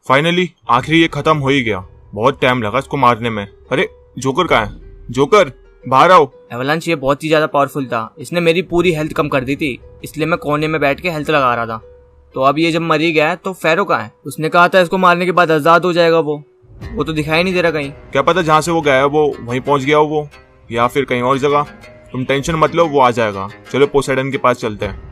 Finally आखिरी ये खत्म हो ही गया। बहुत टाइम लगा इसको मारने में। अरे जोकर कहाँ है? जोकर बाहर आओ। एवलांच ये बहुत ही ज्यादा पावरफुल था, इसने मेरी पूरी हेल्थ कम कर दी थी, इसलिए मैं कोने में बैठ के हेल्थ लगा रहा था। तो अब ये जब मरी गया है तो फेरो कहाँ है? उसने कहा था इसको मारने के बाद आजाद हो जाएगा वो तो दिखाई नहीं दे रहा कहीं। क्या पता जहाँ से वो गया है वो वहीं पहुंच गया हो वो, या फिर कहीं और जगह। तुम टेंशन मत लो, वो आ जाएगा। चलो पोसेडन के पास चलते हैं।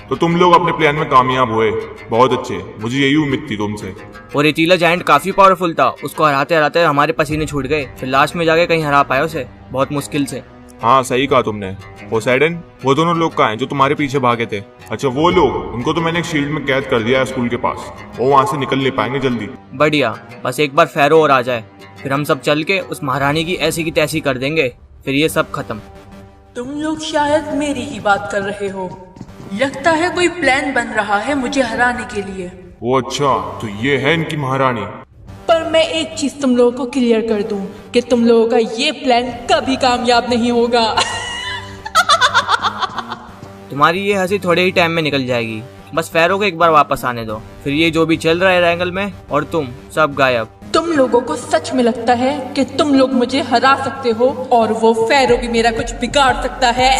तो तुम लोग अपने प्लान में कामयाब हुए, बहुत अच्छे। मुझे यही उम्मीद थी तुमसे। और रेतीला जायंट काफी पावरफुल था, उसको हराते हराते हमारे पसीने छूट गए, फिर लास्ट में जाके कहीं हरा पाया उसे, बहुत मुश्किल से। हाँ सही कहा तुमने। पोसेडन, वो दोनों लोग कहाँ हैं जो तुम्हारे पीछे भागे थे? अच्छा वो लोग, उनको तो मैंने एक शील्ड में कैद कर दिया है स्कूल के पास, वो वहाँ से निकल नहीं पाएंगे जल्दी। बढ़िया, बस एक बार फेरो और आ जाए, फिर हम सब चल के उस महारानी की ऐसी की तैसी कर देंगे, फिर ये सब खत्म। तुम लोग शायद मेरी ही बात कर रहे हो। लगता है कोई प्लान बन रहा है मुझे हराने के लिए। वो अच्छा, तो ये है इनकी महारानी। पर मैं एक चीज तुम लोगों को क्लियर कर दूं कि तुम लोगों का ये प्लान कभी कामयाब नहीं होगा। तुम्हारी ये हंसी थोड़े ही टाइम में निकल जाएगी, बस फेरो को एक बार वापस आने दो, फिर ये जो भी चल रहा है रैंगल में और तुम सब गायब। तुम लोगों को सच में लगता है कि तुम लोग मुझे हरा सकते हो और वो फेरो भी मेरा कुछ बिगाड़ सकता है?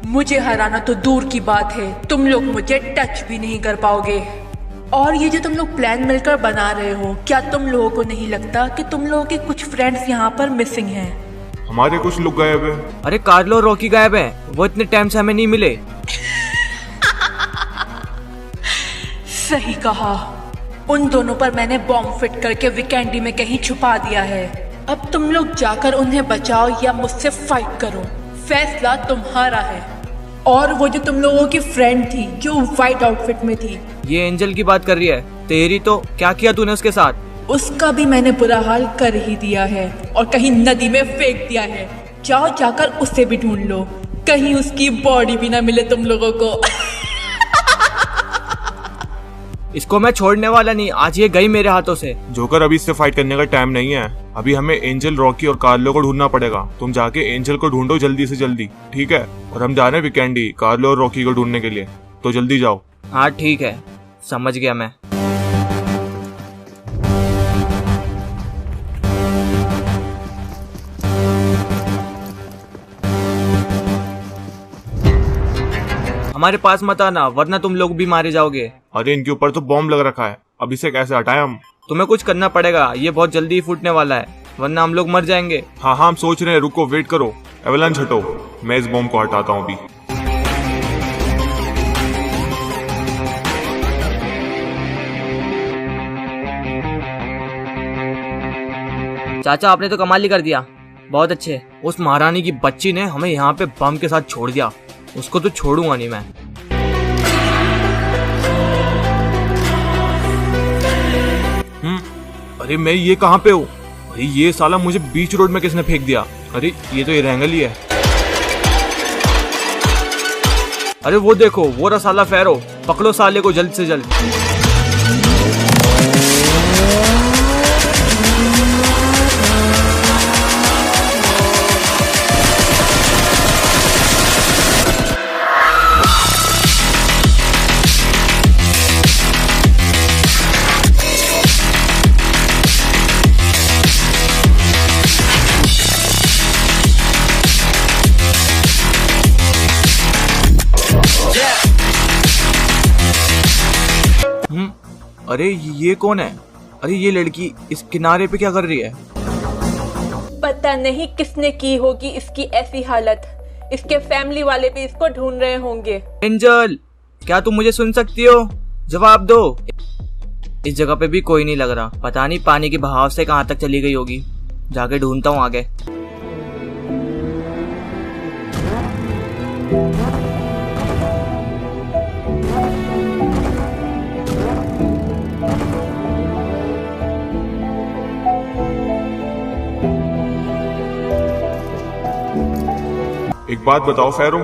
मुझे हराना तो दूर की बात है, तुम लोग मुझे टच भी नहीं कर पाओगे। और ये जो तुम लोग प्लान मिलकर बना रहे हो, क्या तुम लोगों को नहीं लगता कि तुम लोगों के कुछ फ्रेंड्स यहाँ पर मिसिंग हैं? हमारे कुछ लोग गायब हैं। अरे कार्लो और रॉकी गायब हैं, वो इतने टाइम से हमें नहीं मिले। सही कहा, उन दोनों पर मैंने बॉम्ब फिट करके वीकेंडी में कहीं छुपा दिया है। अब तुम लोग जाकर उन्हें बचाओ या मुझसे फाइट करो, फैसला तुम्हारा है। और वो जो तुम लोगों की फ्रेंड थी जो व्हाइट आउटफिट में थी, ये एंजल की बात कर रही है तेरी, तो क्या किया तूने उसके साथ? उसका भी मैंने बुरा हाल कर ही दिया है और कहीं नदी में फेंक दिया है। जाओ जाकर उसे भी ढूंढ लो, कहीं उसकी बॉडी भी ना मिले तुम लोगों को। इसको मैं छोड़ने वाला नहीं, आज ये गई मेरे हाथों से। जोकर अभी इससे फाइट करने का टाइम नहीं है, अभी हमें एंजल, रॉकी और कार्लो को ढूंढना पड़ेगा। तुम जाके एंजल को ढूंढो जल्दी से जल्दी, ठीक है? और हम जा रहे हैं वीकेंडी कार्लो और रॉकी को ढूंढने के लिए, तो जल्दी जाओ। हाँ ठीक है, समझ गया मैं। हमारे पास मत आना वरना तुम लोग भी मारे जाओगे। अरे इनके ऊपर तो बॉम्ब लग रखा है, अब इसे कैसे हटाएं हम? तुम्हें कुछ करना पड़ेगा, ये बहुत जल्दी ही फूटने वाला है, वरना हम लोग मर जाएंगे। हाँ हम सोच रहे हैं, रुको वेट करो। एवलांच हटो, मैं इस बॉम्ब को हटाता हूँ अभी। चाचा आपने तो कमाल ही कर दिया, बहुत अच्छे। उस महारानी की बच्ची ने हमें यहाँ पे बम के साथ छोड़ दिया, उसको तो छोड़ूंगा नहीं मैं। अरे मैं ये कहाँ पे हूँ? अरे ये साला मुझे बीच रोड में किसने फेंक दिया? अरे ये तो ये रैंगल ही है। अरे वो देखो, वो रहा साला फेरो, पकड़ो साले को जल्द से जल्द। अरे ये कौन है? अरे ये लड़की इस किनारे पे क्या कर रही है? पता नहीं किसने की होगी इसकी ऐसी हालत, इसके फैमिली वाले भी इसको ढूंढ रहे होंगे। एंजल, क्या तुम मुझे सुन सकती हो? जवाब दो। इस जगह पे भी कोई नहीं लग रहा, पता नहीं पानी के बहाव से कहाँ तक चली गई होगी, जाके ढूंढता हूँ आगे। एक बात बताओ फेरो,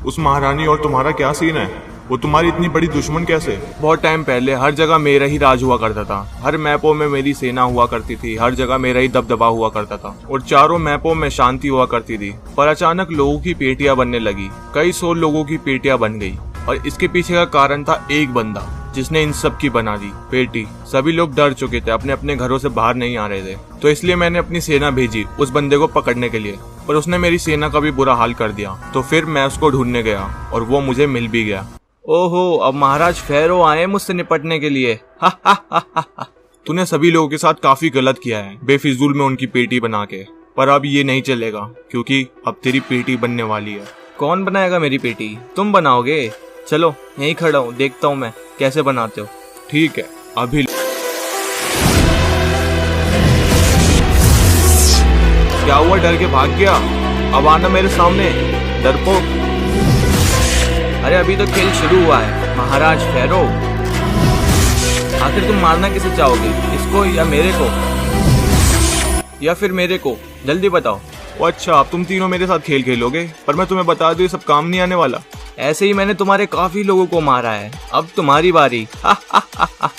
उस महारानी और तुम्हारा क्या सीन है? वो तुम्हारी इतनी बड़ी दुश्मन कैसे? बहुत टाइम पहले हर जगह मेरा ही राज हुआ करता था, हर मैपों में मेरी सेना हुआ करती थी, हर जगह मेरा ही दबदबा हुआ करता था और चारों मैपों में शांति हुआ करती थी। पर अचानक लोगों की पेटियां बनने लगी, कई 100 लोगों की पेटियां बन गई और इसके पीछे का कारण था एक बंदा जिसने इन सब की बना दी पेटी। सभी लोग डर चुके थे, अपने अपने घरों से बाहर नहीं आ रहे थे, तो इसलिए मैंने अपनी सेना भेजी उस बंदे को पकड़ने के लिए, पर उसने मेरी सेना का भी बुरा हाल कर दिया। तो फिर मैं उसको ढूंढने गया और वो मुझे मिल भी गया। ओहो, अब महाराज फेरो आए मुझसे निपटने के लिए। हा हा हा हा हा। तूने सभी लोगों के साथ काफी गलत किया है बेफिजूल में उनकी पेटी बना के, पर अब ये नहीं चलेगा क्योंकि अब तेरी पेटी बनने वाली है। कौन बनाएगा मेरी पेटी? तुम बनाओगे? चलो यहीं खड़ा हूँ, देखता हूँ मैं कैसे बनाते हो। ठीक है, अभी क्या हुआ, डर के भाग गया? अब आना मेरे सामने डरपोक। अरे अभी तो खेल शुरू हुआ है महाराज फेरो। आखिर तुम मारना किसे चाहोगे, इसको या मेरे को, या फिर मेरे को? जल्दी बताओ। अच्छा, अब तुम तीनों मेरे साथ खेल खेलोगे, पर मैं तुम्हें बता दूं ये सब काम नहीं आने वाला। ऐसे ही मैंने तुम्हारे काफी लोगों को मारा है, अब तुम्हारी बारी। हा हा हा हा।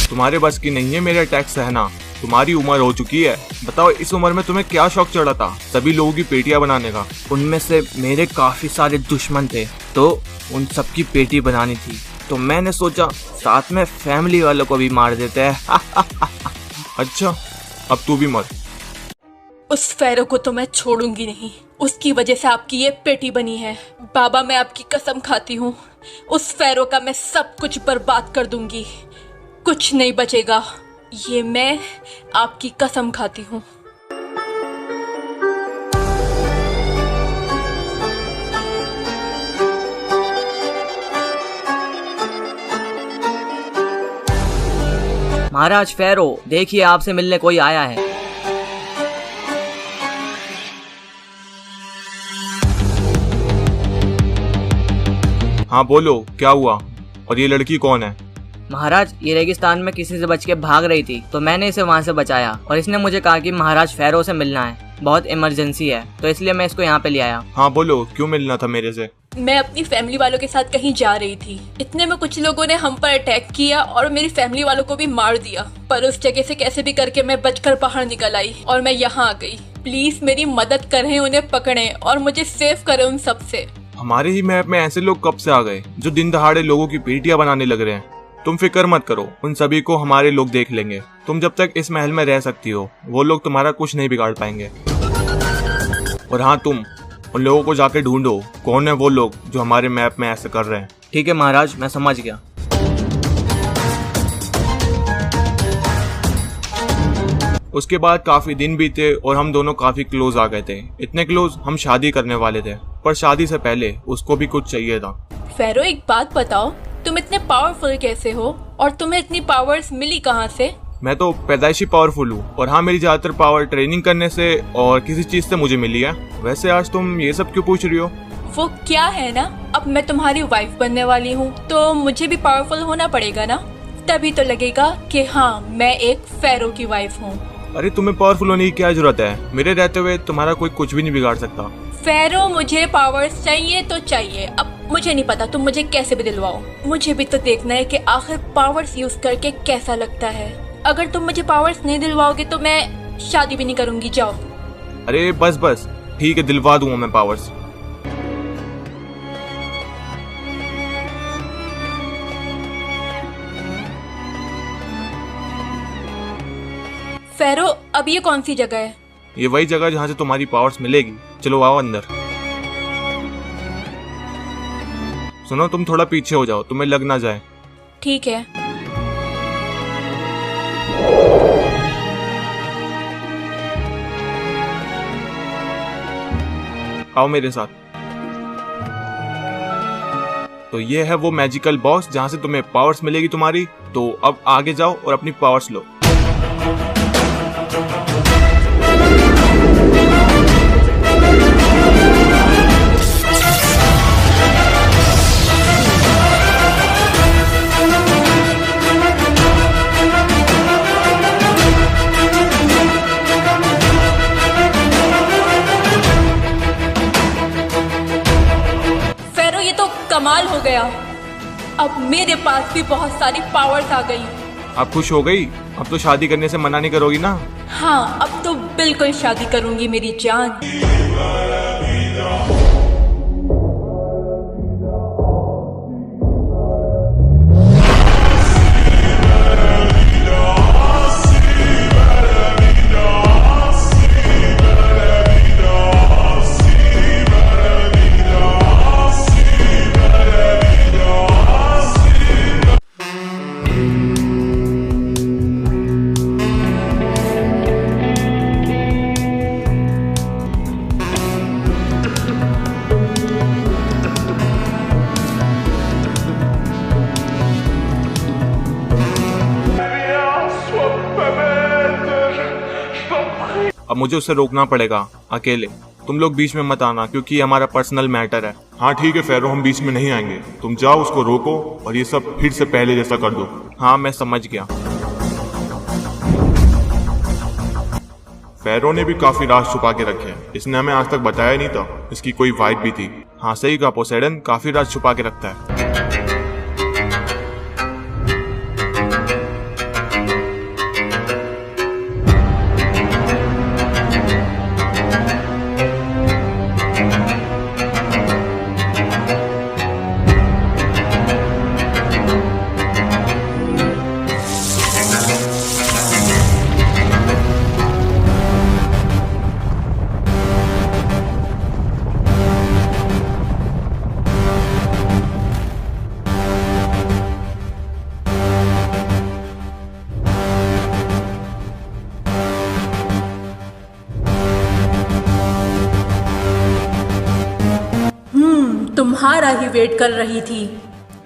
तुम्हारे बस की नहीं है मेरे अटैक सहना। तुम्हारी उम्र हो चुकी है, बताओ इस उम्र में तुम्हें क्या शौक चढ़ा था सभी लोगों की पेटियां बनाने का? उनमें से मेरे काफी सारे दुश्मन थे, तो उन सबकी पेटी बनानी थी, तो मैंने सोचा साथ में फैमिली वालों को भी मार देते हैं। अच्छा, अब तू भी मर। उस फेरो को तो मैं छोड़ूंगी नहीं, उसकी वजह से आपकी ये पेटी बनी है। बाबा, मैं आपकी कसम खाती हूँ, उस फेरो का मैं सब कुछ बर्बाद कर दूंगी, कुछ नहीं बचेगा। ये मैं आपकी कसम खाती हूँ। महाराज फेरो, देखिए आपसे मिलने कोई आया है। हाँ बोलो, क्या हुआ? और ये लड़की कौन है? महाराज, ये रेगिस्तान में किसी से बच के भाग रही थी, तो मैंने इसे वहाँ से बचाया, और इसने मुझे कहा कि महाराज फेरो से मिलना है, बहुत इमरजेंसी है, तो इसलिए मैं इसको यहाँ पे ले आया। हाँ बोलो, क्यों मिलना था मेरे से? मैं अपनी फैमिली वालों के साथ कहीं जा रही थी, इतने में कुछ लोगों ने हम पर अटैक किया और मेरी फैमिली वालों को भी मार दिया, पर उस जगह से कैसे भी करके मैं बचकर बाहर निकल आई और मैं यहाँ आ गई। प्लीज मेरी मदद करें, उन्हें पकड़ें और मुझे सेव करें उन सब से। हमारे ही मैप में ऐसे लोग कब से आ गए जो दिन दहाड़े लोगों की पेटियां बनाने लग रहे हैं? तुम फिक्र मत करो, उन सभी को हमारे लोग देख लेंगे। तुम जब तक इस महल में रह सकती हो, वो लोग तुम्हारा कुछ नहीं बिगाड़ पाएंगे। और हाँ, तुम उन लोगों को जाके ढूंढो, कौन है वो लोग जो हमारे मैप में ऐसे कर रहे हैं। ठीक है महाराज, मैं समझ गया। उसके बाद काफी दिन बीते और हम दोनों काफी क्लोज आ गए थे, इतने क्लोज हम शादी करने वाले थे, पर शादी से पहले उसको भी कुछ चाहिए था। फेरो, एक बात बताओ, तुम इतने पावरफुल कैसे हो और तुम्हें इतनी पावर्स मिली कहाँ से? मैं तो पैदाइशी पावरफुल हूँ, और हाँ, मेरी ज्यादातर पावर ट्रेनिंग करने से और किसी चीज से मुझे मिली है। वैसे आज तुम ये सब क्यों पूछ रही हो? वो क्या है ना, अब मैं तुम्हारी वाइफ बनने वाली हूँ, तो मुझे भी पावरफुल होना पड़ेगा ना, तभी तो लगेगा कि हाँ मैं एक फेरो की वाइफ हूँ। अरे तुम्हें पावरफुल होने की क्या जरूरत है? मेरे रहते हुए तुम्हारा कोई कुछ भी नहीं बिगाड़ सकता। फेरो, मुझे पावर्स चाहिए तो चाहिए, अब मुझे नहीं पता तुम मुझे कैसे भी दिलवाओ, मुझे भी तो देखना है कि आखिर पावर्स यूज करके कैसा लगता है। अगर तुम मुझे पावर्स नहीं दिलवाओगे तो मैं शादी भी नहीं करूंगी, जाओ। अरे बस बस, ठीक है, दिलवा दूंगा मैं पावर्स। फेरो, अब ये कौन सी जगह है? ये वही जगह जहाँ से तुम्हारी पावर्स मिलेगी, चलो आओ अंदर। सुनो, तुम थोड़ा पीछे हो जाओ, तुम्हें लग ना जाए। ठीक है। आओ मेरे साथ। तो ये है वो मैजिकल बॉक्स जहाँ से तुम्हें पावर्स मिलेगी तुम्हारी, तो अब आगे जाओ और अपनी पावर्स लो। कमाल हो गया, अब मेरे पास भी बहुत सारी पावर्स आ गई। आप खुश हो गई? अब तो शादी करने से मना नहीं करोगी ना? हाँ, अब तो बिल्कुल शादी करूंगी मेरी जान। अब मुझे उसे रोकना पड़ेगा अकेले। तुम लोग बीच में मत आना क्योंकि ये हमारा पर्सनल मैटर है। हाँ ठीक है फेरो, हम बीच में नहीं आएंगे। तुम जाओ, उसको रोको और ये सब फिर से पहले जैसा कर दो। हाँ मैं समझ गया। फेरो ने भी काफी राज छुपा के रखे हैं। इसने हमें आज तक बताया नहीं था इसकी कोई वाइफ भी थी। हाँ सही कहा पोसेडन, काफी राज छुपा के रखता है। तुम्हारा ही वेट कर रही थी।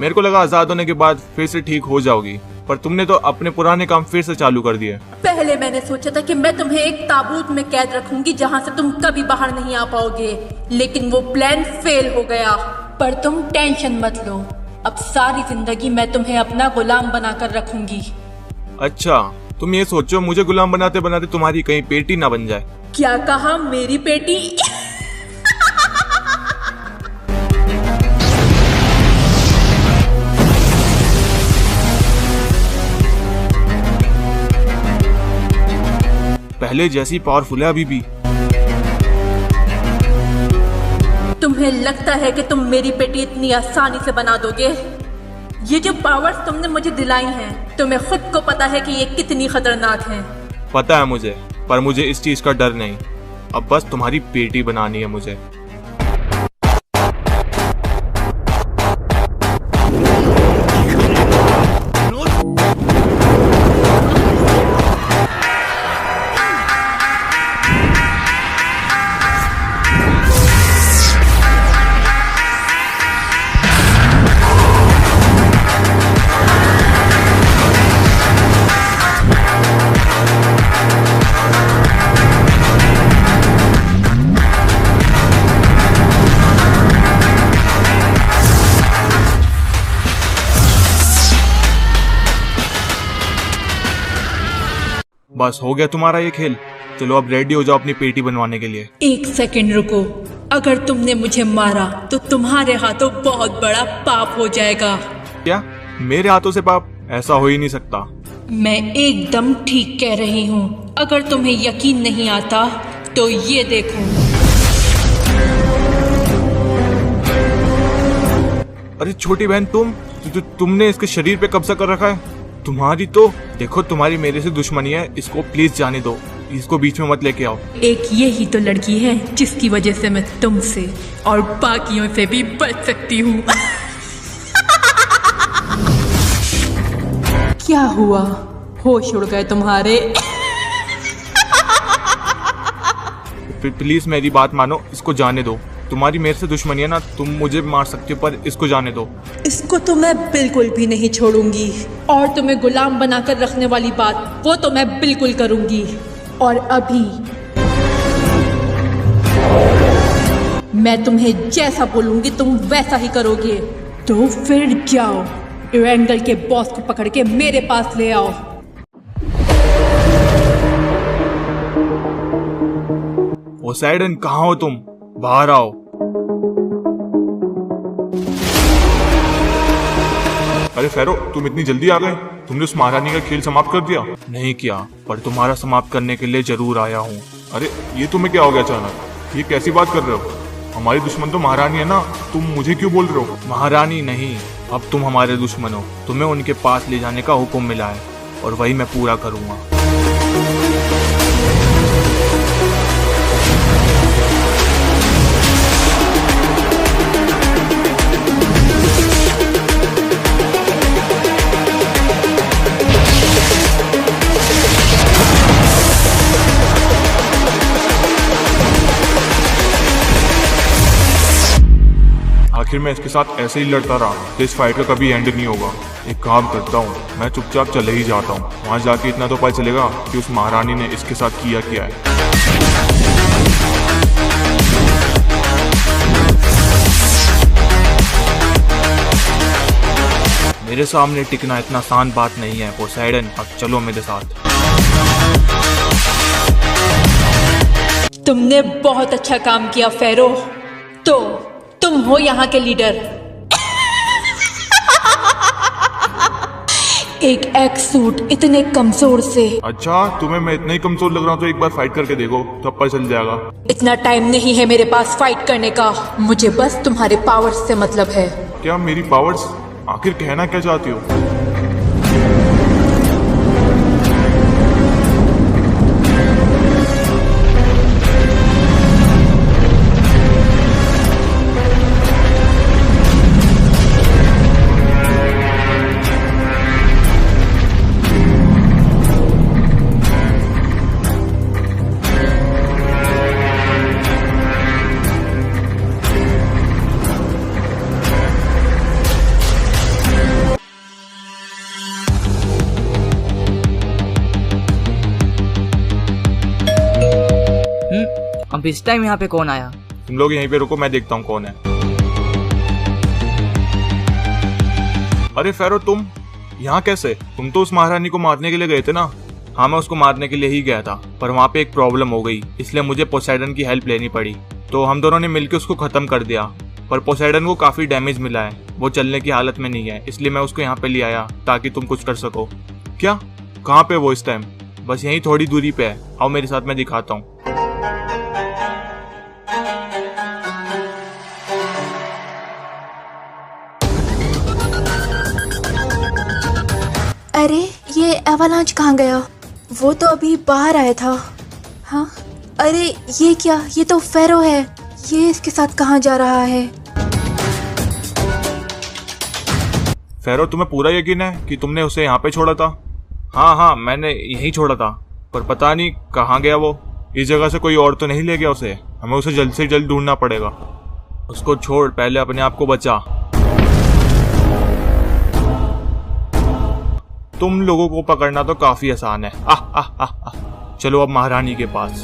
मेरे को लगा आजाद होने के बाद फिर से ठीक हो जाओगी, पर तुमने तो अपने पुराने काम फिर से चालू कर दिए। पहले मैंने सोचा था कि मैं तुम्हें एक ताबूत में कैद रखूंगी जहां से तुम कभी बाहर नहीं आ पाओगे, लेकिन वो प्लान फेल हो गया। पर तुम टेंशन मत लो, अब सारी जिंदगी मैं तुम्हें अपना गुलाम बनाकर रखूंगी। अच्छा, तुम ये सोचो मुझे गुलाम बनाते बनाते तुम्हारी कहीं पेटी ना बन जाए। क्या कहा? मेरी पेटी? पहले जैसी पावरफुल है अभी भी। तुम्हें लगता है कि तुम मेरी पेटी इतनी आसानी से बना दोगे? ये जो पावर्स तुमने मुझे दिलाई हैं, तुम्हें खुद को पता है कि ये कितनी खतरनाक हैं। पता है मुझे, पर मुझे इस चीज का डर नहीं। अब बस तुम्हारी पेटी बनानी है मुझे। बस हो गया तुम्हारा ये खेल। चलो अब रेडी हो जाओ अपनी पेटी बनवाने के लिए। एक सेकंड रुको, अगर तुमने मुझे मारा तो तुम्हारे हाथों बहुत बड़ा पाप हो जाएगा। क्या? मेरे हाथों से पाप? ऐसा हो ही नहीं सकता। मैं एकदम ठीक कह रही हूँ। अगर तुम्हें यकीन नहीं आता तो ये देखो। अरे छोटी बहन, तुमने इसके शरीर पे कब्जा कर रखा है। तुम्हारी तो देखो, तुम्हारी मेरे से दुश्मनी है। इसको प्लीज जाने दो, इसको बीच में मत लेके आओ। एक ये ही तो लड़की है जिसकी वजह से मैं तुमसे और बाकियों से भी बच सकती हूँ। क्या हुआ? होश उड़ गए तुम्हारे? प्लीज मेरी बात मानो, इसको जाने दो। तुम्हारी मेरे से दुश्मनी है ना, तुम मुझे मार सकते हो, पर इसको जाने दो। इसको तो मैं बिल्कुल भी नहीं छोड़ूंगी, और तुम्हें गुलाम बनाकर रखने वाली बात वो तो मैं बिल्कुल करूंगी। और अभी मैं तुम्हें जैसा बोलूंगी तुम वैसा ही करोगे। तो फिर जाओ, इरेंगल के बॉस को पकड़ के मेरे पास ले आओ। पोसेidon, कहाँ हो तुम? बाहर आओ। अरे फेरो, तुम इतनी जल्दी आ गए? तुमने उस महारानी का खेल समाप्त कर दिया? नहीं किया, पर तुम्हारा समाप्त करने के लिए जरूर आया हूँ। अरे ये तुम्हें क्या हो गया अचानक? ये कैसी बात कर रहे हो? हमारी दुश्मन तो महारानी है ना, तुम मुझे क्यों बोल रहे हो? महारानी नहीं, अब तुम हमारे दुश्मन हो। तुम्हें उनके पास ले जाने का हुक्म मिला है और वही मैं पूरा करूंगा। आखिर मैं इसके साथ ऐसे ही लड़ता रहा तो इस फाइट का कभी एंड नहीं होगा। एक काम करता हूँ, मैं चुपचाप चले ही जाता हूँ। वहां जाके इतना तो पता चलेगा कि उस महारानी ने इसके साथ किया क्या है। मेरे सामने टिकना इतना आसान बात नहीं है पोसेइडन, अब चलो मेरे साथ। तुमने बहुत अच्छा काम किया फेरो। तो तुम हो यहाँ के लीडर। एक एक्स सूट इतने कमजोर से। अच्छा, तुम्हें मैं इतना ही कमजोर लग रहा हूँ तो एक बार फाइट करके देखो, तब पता चल जाएगा। इतना टाइम नहीं है मेरे पास फाइट करने का। मुझे बस तुम्हारे पावर्स से मतलब है। क्या मेरी पावर्स? आखिर कहना क्या चाहती हो? अब इस टाइम यहाँ पे कौन आया? तुम लोग यहीं पे रुको, मैं देखता हूँ कौन है। अरे फेरो, तुम यहाँ कैसे? तुम तो उस महारानी को मारने के लिए गए थे ना? हाँ, मैं उसको मारने के लिए ही गया था, पर वहाँ पे एक प्रॉब्लम हो गई, इसलिए मुझे पोसेइडन की हेल्प लेनी पड़ी। तो हम दोनों ने मिलकर उसको खत्म कर दिया, पर पोसेइडन को काफी डैमेज मिला है। वो चलने की हालत में नहीं है, इसलिए मैं उसको यहाँ पे ले आया ताकि तुम कुछ कर सको। क्या? कहाँ पे वो इस टाइम? बस यहीं थोड़ी दूरी पे है, आओ मेरे साथ, मैं दिखाता हूँ। अरे ये एवालांच कहाँ गया? वो तो अभी बाहर आया था। हाँ, अरे ये क्या? ये तो फेरो है। ये इसके साथ कहाँ जा रहा है? फेरो, तुम्हें पूरा यकीन है कि तुमने उसे यहाँ पे छोड़ा था? हाँ, मैंने यहीं छोड़ा था, पर पता नहीं कहाँ गया वो। इस जगह से कोई और तो नहीं ले गया उसे? हमें उसे जल्द से जल्द ढूंढना पड़ेगा। उसको छोड़, पहले अपने आप को बचा। तुम लोगों को पकड़ना तो काफी आसान है। चलो अब महारानी के पास।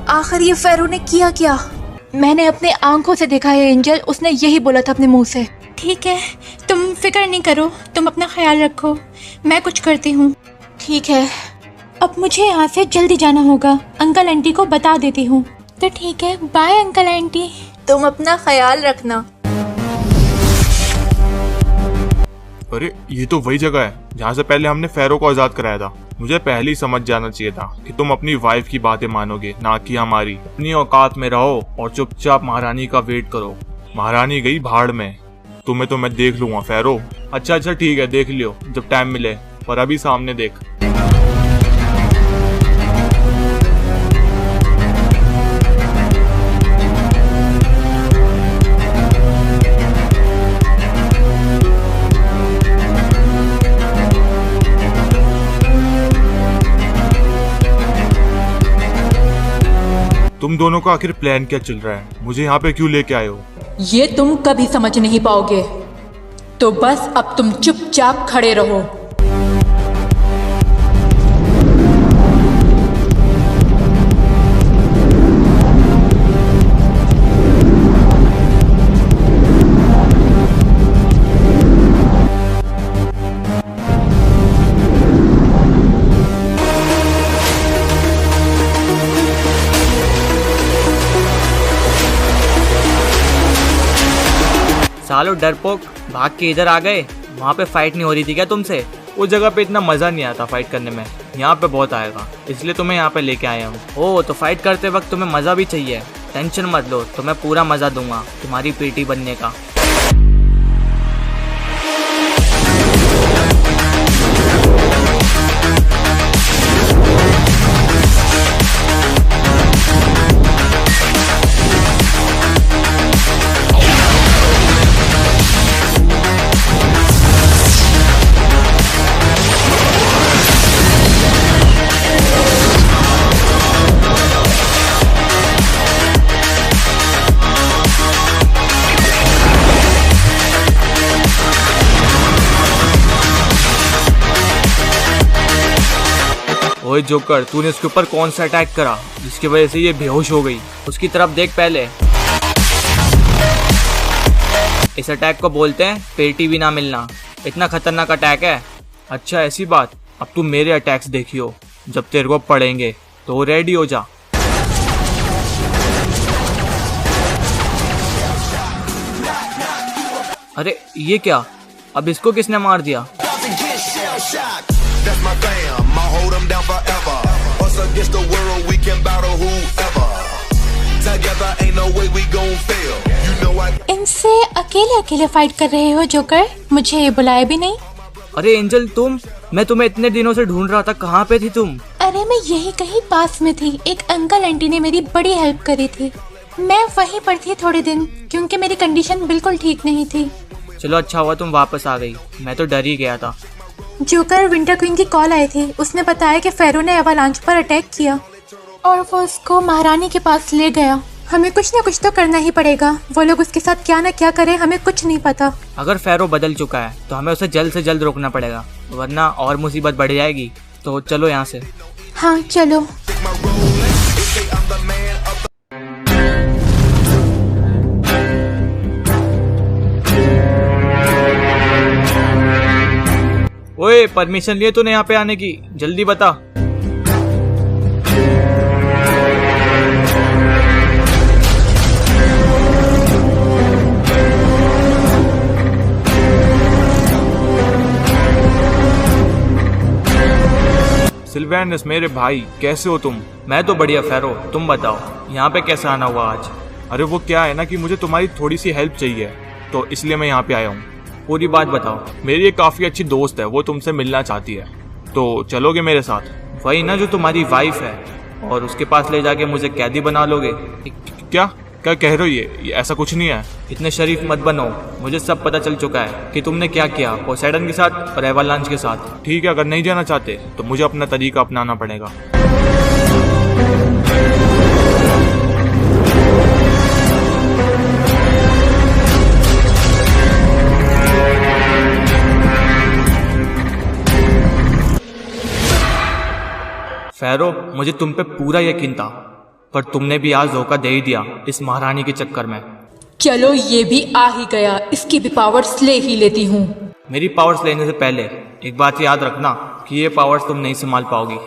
आखिर ये फेरो ने किया क्या? मैंने अपने आंखों से देखा है एंजल, उसने यही बोला था अपने मुंह से। ठीक है, तुम फिक्र नहीं करो, तुम अपना ख्याल रखो, मैं कुछ करती हूँ। ठीक है, अब मुझे यहाँ से जल्दी जाना होगा, अंकल आंटी को बता देती हूँ। तो ठीक है, बाय अंकल आंटी। तुम अपना ख्याल रखना। अरे ये तो वही जगह है जहाँ से पहले हमने फेरो को आजाद कराया था। मुझे पहले ही समझ जाना चाहिए था कि तुम अपनी वाइफ की बातें मानोगे, ना कि हमारी। अपनी औकात में रहो और चुपचाप महारानी का वेट करो। महारानी गई भाड़ में, तुम्हें तो मैं देख लूंगा फेरो। अच्छा ठीक है, देख लियो जब टाइम मिले, पर अभी सामने देख। तुम दोनों का आखिर प्लान क्या चल रहा है? मुझे यहाँ पे क्यों लेके आए हो? ये तुम कभी समझ नहीं पाओगे, तो बस अब तुम चुपचाप खड़े रहो। सालो डरपोक, भाग के इधर आ गए। वहाँ पे फाइट नहीं हो रही थी क्या तुमसे? उस जगह पे इतना मजा नहीं आता फाइट करने में, यहाँ पे बहुत आएगा, इसलिए तुम्हें यहाँ पे लेके आया हूँ। ओ तो फाइट करते वक्त तुम्हें मजा भी चाहिए, टेंशन मत लो, तुम्हें पूरा मजा दूंगा तुम्हारी पीटी बनने का। ओए जोकर, तूने उसके ऊपर कौन सा अटैक करा जिसकी वजह से ये बेहोश हो गई? उसकी तरफ देख पहले। इस अटैक को बोलते हैं पेटी भी ना मिलना। इतना खतरनाक अटैक है। अच्छा ऐसी बात, अब तू मेरे अटैक्स देखियो, जब तेरे को पड़ेंगे तो रेडी हो जा। अरे ये क्या, अब इसको किसने मार दिया? That's my fam, I'll hold them down forever. Us against the world, we can battle whoever. Together ain't no way we gon' fail. You know I इनसे अकेले अकेले फाइट कर रहे हो जोकर? मुझे ये बुलाया भी नहीं। अरे एंजल तुम, मैं तुम्हें इतने दिनों से ढूंढ रहा था, कहाँ पे थी तुम? अरे मैं यही कहीं पास में थी, एक अंकल आंटी ने मेरी बड़ी हेल्प करी थी। मैं वहीं पर थी थोड़े दिन, क्योंकि मेरी कंडीशन बिल्कुल ठीक नहीं थी। चलो अच्छा हुआ तुम वापस आ गई, मैं तो डर ही गया था। जोकर, विंटर क्वीन की कॉल आई थी। उसने बताया कि फेरो ने एवालांच पर अटैक किया और वो उसको महारानी के पास ले गया। हमें कुछ ना कुछ तो करना ही पड़ेगा। वो लोग उसके साथ क्या ना क्या करें, हमें कुछ नहीं पता। अगर फेरो बदल चुका है तो हमें उसे जल्द से जल्द रोकना पड़ेगा, वरना और मुसीबत बढ़ जाएगी। तो चलो यहाँ से। हाँ चलो। ओए परमिशन लिए तूने यहाँ पे आने की, जल्दी बता। सिल्वेनस मेरे भाई, कैसे हो तुम? मैं तो बढ़िया फेरो, तुम बताओ यहाँ पे कैसे आना हुआ आज? अरे वो क्या है ना कि मुझे तुम्हारी थोड़ी सी हेल्प चाहिए, तो इसलिए मैं यहाँ पे आया हूँ। पूरी बात बताओ। मेरी एक काफी अच्छी दोस्त है, वो तुमसे मिलना चाहती है, तो चलोगे मेरे साथ? वही ना जो तुम्हारी वाइफ है, और उसके पास ले जाके मुझे कैदी बना लोगे? क्या क्या कह रहे हो? ये ऐसा कुछ नहीं है। इतने शरीफ मत बनो, मुझे सब पता चल चुका है कि तुमने क्या किया पोसेडन के साथ और एवालांच के साथ। ठीक है, अगर नहीं जाना चाहते तो मुझे अपना तरीका अपनाना पड़ेगा। फेरो, मुझे तुम पे पूरा यकीन था, पर तुमने भी आज धोखा दे ही दिया इस महारानी के चक्कर में। चलो ये भी आ ही गया, इसकी भी पावर्स ले ही लेती हूँ। मेरी पावर्स लेने से पहले एक बात याद रखना कि ये पावर्स तुम नहीं संभाल पाओगी।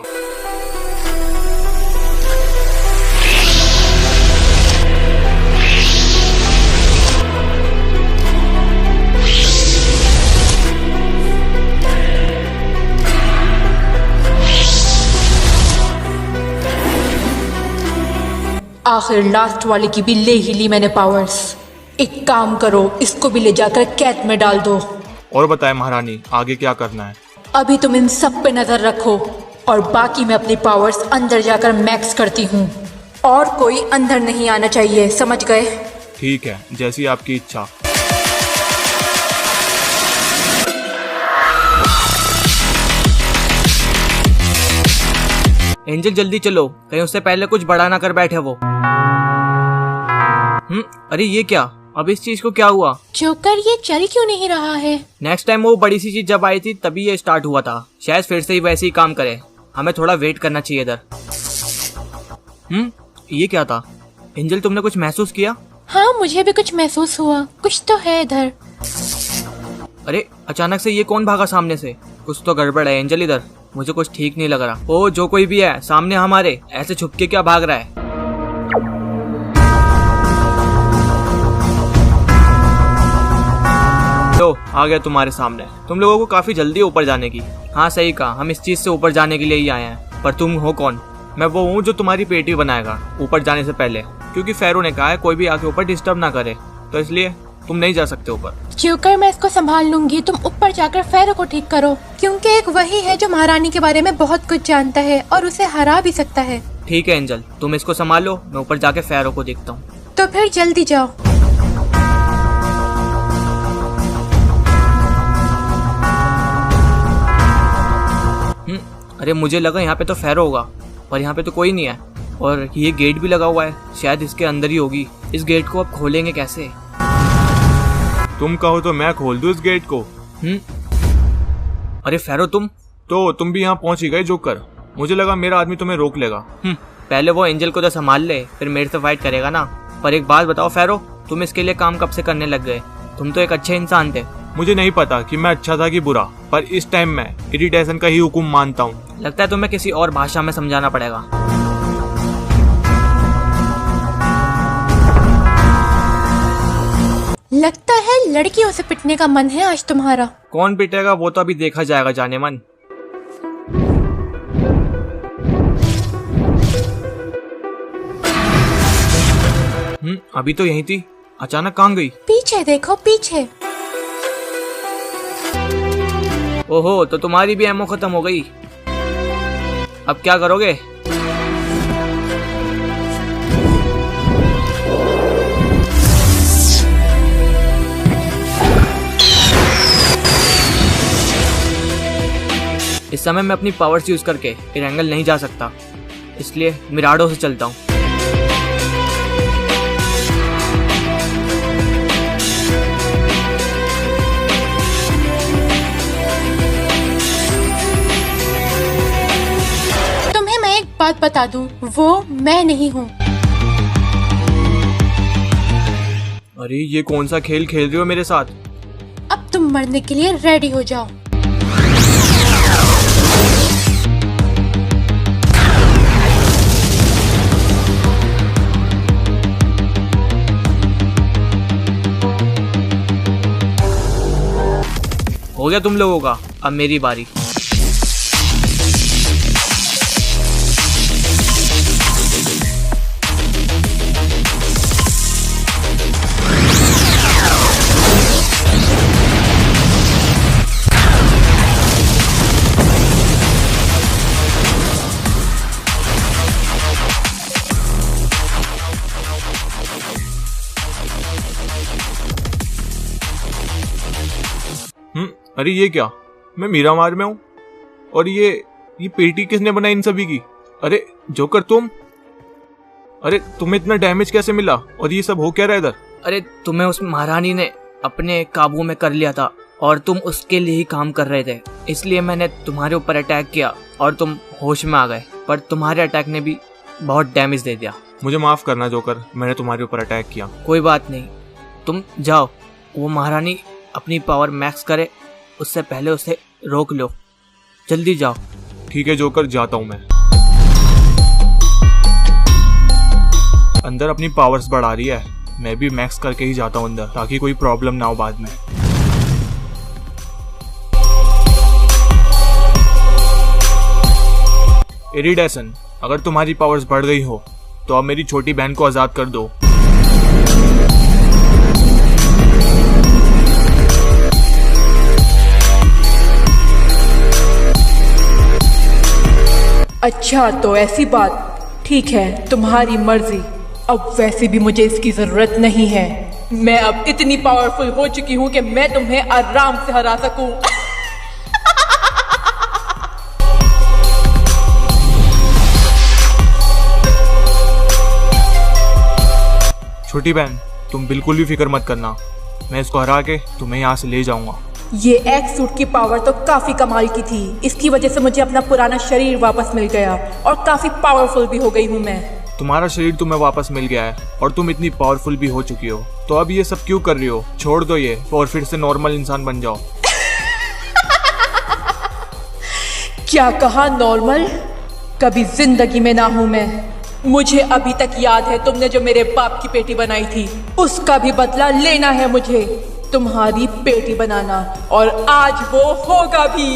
आखिर लास्ट वाले की भी ले ही ली मैंने पावर्स। एक काम करो, इसको भी ले जाकर कैद में डाल दो। और बताए महारानी, आगे क्या करना है? अभी तुम इन सब पे नजर रखो, और बाकी मैं अपनी पावर्स अंदर जाकर मैक्स करती हूँ, और कोई अंदर नहीं आना चाहिए, समझ गए? ठीक है, जैसी आपकी इच्छा। एंजल जल्दी चलो, कहीं उससे पहले कुछ बड़ा ना कर बैठे वो। अरे ये क्या, अब इस चीज को क्या हुआ? जोकर, ये चल क्यों नहीं रहा है? नेक्स्ट टाइम वो बड़ी सी चीज जब आई थी तभी ये स्टार्ट हुआ था, शायद फिर से ही वैसे ही काम करे। हमें थोड़ा वेट करना चाहिए इधर। ये क्या था? एंजल तुमने कुछ महसूस किया? हाँ मुझे भी कुछ महसूस हुआ, कुछ तो है इधर। अरे अचानक से ये कौन भागा सामने से? कुछ तो गड़बड़ है एंजल, इधर मुझे कुछ ठीक नहीं लग रहा। ओ जो कोई भी है सामने हमारे, ऐसे छुप के क्या भाग रहा है? आ गया तुम्हारे सामने। तुम लोगों को काफी जल्दी ऊपर जाने की। हाँ सही कहा, हम इस चीज से ऊपर जाने के लिए ही आए हैं। पर तुम हो कौन? मैं वो हूँ जो तुम्हारी पेटी बनाएगा ऊपर जाने से पहले, क्योंकि फेरो ने कहा है कोई भी आके ऊपर डिस्टर्ब ना करे, तो इसलिए तुम नहीं जा सकते ऊपर। जोकर, मैं इसको संभाल लूंगी, तुम ऊपर जाकर फेरो को ठीक करो, क्योंकि एक वही है जो महारानी के बारे में बहुत कुछ जानता है और उसे हरा भी सकता है। ठीक है एंजल, तुम इसको संभालो, मैं ऊपर जाके फेरो को देखता हूँ। तो फिर जल्दी जाओ। अरे मुझे लगा यहाँ पे तो फेरो होगा, पर यहाँ पे तो कोई नहीं है, और ये गेट भी लगा हुआ है, शायद इसके अंदर ही होगी। इस गेट को अब खोलेंगे कैसे? तुम कहो तो मैं खोल दूं इस गेट को। अरे फेरो तुम भी यहाँ पहुंच ही गए जोकर। मुझे लगा मेरा आदमी तुम्हें रोक लेगा। पहले वो एंजल को तो संभाल ले, फिर मेरे से फाइट करेगा ना। पर एक बात बताओ फेरो, तुम इसके लिए काम कब से करने लग गए? तुम तो एक अच्छे इंसान थे। मुझे नहीं पता कि मैं अच्छा था कि बुरा, पर इस टाइम मैं इरिटेशन का ही हुक्म मानता हूँ। लगता है तुम्हें किसी और भाषा में समझाना पड़ेगा। लगता है लड़कियों से पिटने का मन है आज तुम्हारा। कौन पिटेगा वो तो अभी देखा जाएगा, जाने मन। अभी तो यही थी, अचानक कहाँ गई? पीछे देखो, पीछे। ओहो, तो तुम्हारी भी एमओ खत्म हो गई। अब क्या करोगे? इस समय मैं अपनी पावर्स यूज करके इरेंगल नहीं जा सकता, इसलिए मिराडो से चलता हूँ। तुम्हें मैं एक बात बता दूं, वो मैं नहीं हूँ। अरे ये कौन सा खेल खेल रहे हो मेरे साथ? अब तुम मरने के लिए रेडी हो जाओ। हो गया तुम लोगों का, अब मेरी बारी। अरे ये क्या, मैं मीरामार में हूँ, और ये पेटी किसने बनाई इन सभी की? अरे जोकर अरे तुम्हें इतना डैमेज कैसे मिला, और ये सब हो क्या रहा है इधर? अरे तुम्हें उस महारानी ने अपने काबू में कर लिया था, और तुम उसके लिए ही काम कर रहे थे, इसलिए मैंने तुम्हारे ऊपर अटैक किया और तुम होश में आ गए, पर तुम्हारे अटैक ने भी बहुत डैमेज दे दिया। मुझे माफ करना जोकर, मैंने तुम्हारे ऊपर अटैक किया। कोई बात नहीं, तुम जाओ, वो महारानी अपनी पावर मैक्स करे उससे पहले उसे रोक लो, जल्दी जाओ। ठीक है जोकर, जाता हूँ मैं। अंदर अपनी पावर्स बढ़ा रही है, मैं भी मैक्स करके ही जाता हूँ अंदर, ताकि कोई प्रॉब्लम ना हो बाद में। इरिडेशन, अगर तुम्हारी पावर्स बढ़ गई हो तो अब मेरी छोटी बहन को आजाद कर दो। अच्छा तो ऐसी बात, ठीक है तुम्हारी मर्जी। अब वैसे भी मुझे इसकी जरूरत नहीं है, मैं अब इतनी पावरफुल हो चुकी हूँ कि मैं तुम्हें आराम से हरा सकूं। छोटी बहन, तुम बिल्कुल भी फिक्र मत करना, मैं इसको हरा के तुम्हें यहाँ से ले जाऊंगा। ये एक्स सूट की पावर तो काफी कमाल की थी, इसकी वजह से मुझे अपना पुराना शरीर वापस मिल गया और काफी पावरफुल भी हो गई हूँ मैं। तुम्हारा शरीर तुम्हें वापस मिल गया है और तुम इतनी पावरफुल भी हो चुकी हो, तो अब ये सब क्यों कर रही हो? छोड़ दो ये और फिर से नॉर्मल इंसान बन जाओ। क्या कहा नॉर्मल? कभी जिंदगी में ना हूं मैं। मुझे अभी तक याद है तुमने जो मेरे बाप की पेटी बनाई थी, उसका भी बदला लेना है मुझे। तुम्हारी पेटी बनाना, और आज वो होगा भी।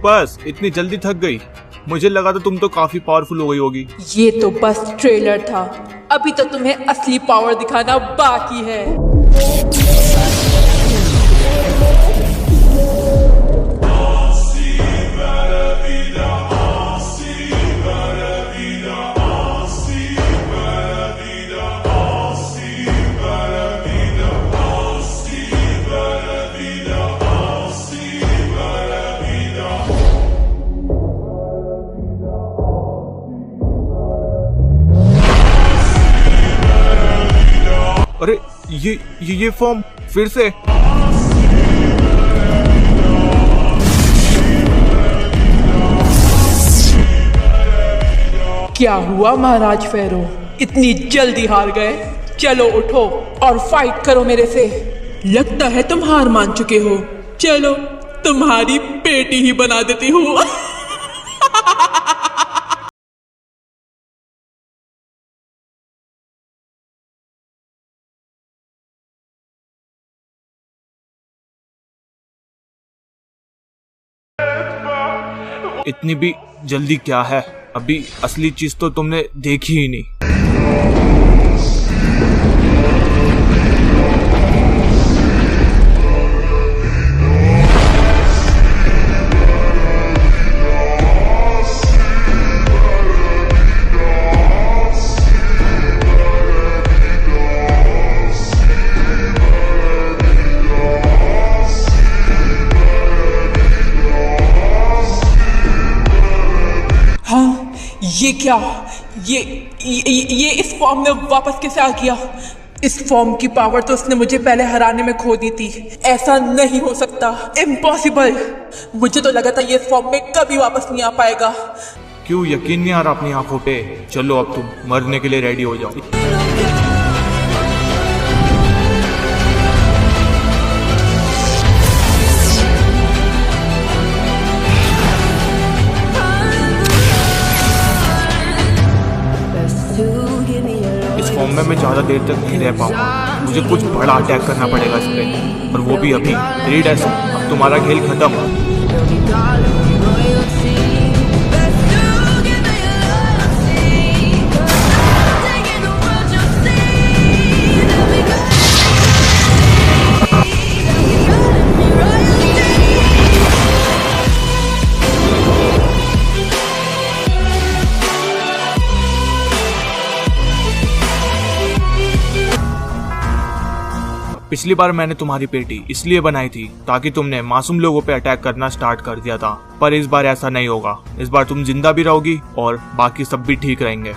बस इतनी जल्दी थक गई? मुझे लगा था तुम तो काफी पावरफुल हो गई होगी। ये तो बस ट्रेलर था, अभी तो तुम्हें असली पावर दिखाना बाकी है। अरे ये फॉर्म फिर से? क्या हुआ महाराज फेरो, इतनी जल्दी हार गए? चलो उठो और फाइट करो मेरे से। लगता है तुम हार मान चुके हो। चलो तुम्हारी पेटी ही बना देती हूँ। इतनी भी जल्दी क्या है, अभी असली चीज तो तुमने देखी ही नहीं। ये क्या? ये इस फॉर्म में वापस कैसे आ गया? इस फॉर्म की पावर तो उसने मुझे पहले हराने में खो दी थी। ऐसा नहीं हो सकता, इम्पॉसिबल। मुझे तो लगा था ये फॉर्म में कभी वापस नहीं आ पाएगा। क्यों यकीन नहीं आ रहा अपनी आंखों पे? चलो अब तुम मरने के लिए रेडी हो जाओ। इस फॉर्म में मैं ज़्यादा देर तक नहीं रह पाऊंगा। मुझे कुछ बड़ा अटैक करना पड़ेगा इस पे, और वो भी अभी। रीड ऐसे अब तुम्हारा खेल खत्म। पिछली बार मैंने तुम्हारी पेटी इसलिए बनाई थी ताकि तुमने मासूम लोगों पे अटैक करना स्टार्ट कर दिया था, पर इस बार ऐसा नहीं होगा। इस बार तुम जिंदा भी रहोगी और बाकी सब भी ठीक रहेंगे।